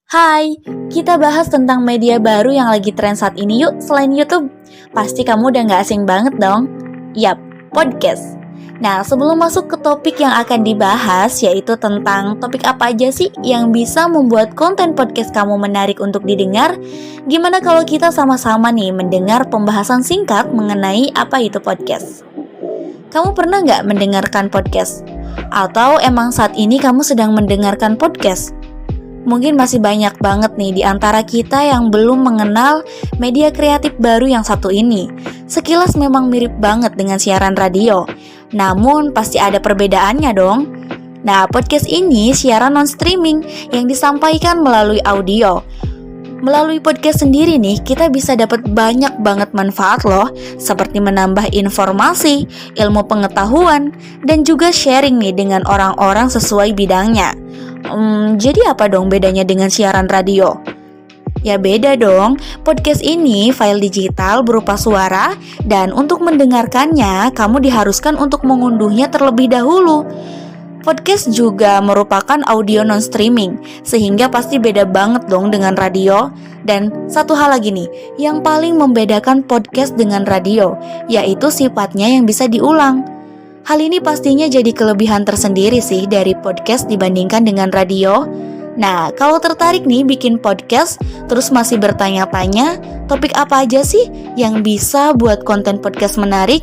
Hai, kita bahas tentang media baru yang lagi tren saat ini yuk selain YouTube. Pasti kamu udah gak asing banget dong. Yap, podcast. Nah, sebelum masuk ke topik yang akan dibahas, yaitu tentang topik apa aja sih yang bisa membuat konten podcast kamu menarik untuk didengar, gimana kalau kita sama-sama nih mendengar pembahasan singkat mengenai apa itu podcast? Kamu pernah gak mendengarkan podcast? Atau emang saat ini kamu sedang mendengarkan podcast? Mungkin masih banyak banget nih di antara kita yang belum mengenal media kreatif baru yang satu ini. Sekilas memang mirip banget dengan siaran radio, namun pasti ada perbedaannya dong. Nah, podcast ini siaran non-streaming yang disampaikan melalui audio. Melalui podcast sendiri nih, kita bisa dapat banyak banget manfaat loh, seperti menambah informasi, ilmu pengetahuan, dan juga sharing nih dengan orang-orang sesuai bidangnya. Jadi apa dong bedanya dengan siaran radio? Ya beda dong, podcast ini file digital berupa suara dan untuk mendengarkannya kamu diharuskan untuk mengunduhnya terlebih dahulu. Podcast juga merupakan audio non-streaming, sehingga pasti beda banget dong dengan radio. Dan satu hal lagi nih, yang paling membedakan podcast dengan radio, yaitu sifatnya yang bisa diulang. Hal ini pastinya jadi kelebihan tersendiri sih dari podcast dibandingkan dengan radio. Nah, kalau tertarik nih bikin podcast, terus masih bertanya-tanya, topik apa aja sih yang bisa buat konten podcast menarik?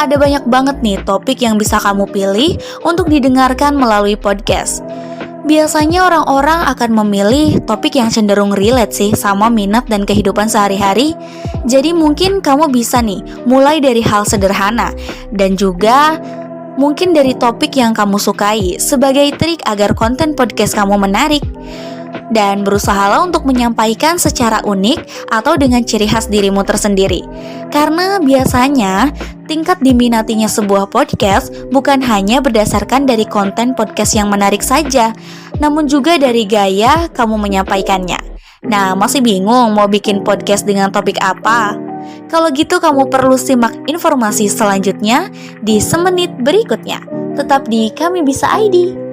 Ada banyak banget nih topik yang bisa kamu pilih untuk didengarkan melalui podcast. Biasanya orang-orang akan memilih topik yang cenderung relate sih sama minat dan kehidupan sehari-hari. Jadi mungkin kamu bisa nih mulai dari hal sederhana dan juga mungkin dari topik yang kamu sukai sebagai trik agar konten podcast kamu menarik. Dan berusahalah untuk menyampaikan secara unik atau dengan ciri khas dirimu tersendiri. Karena biasanya tingkat diminatinya sebuah podcast bukan hanya berdasarkan dari konten podcast yang menarik saja, namun juga dari gaya kamu menyampaikannya. Nah, masih bingung mau bikin podcast dengan topik apa? Kalau gitu kamu perlu simak informasi selanjutnya di semenit berikutnya. Tetap di Kami Bisa ID.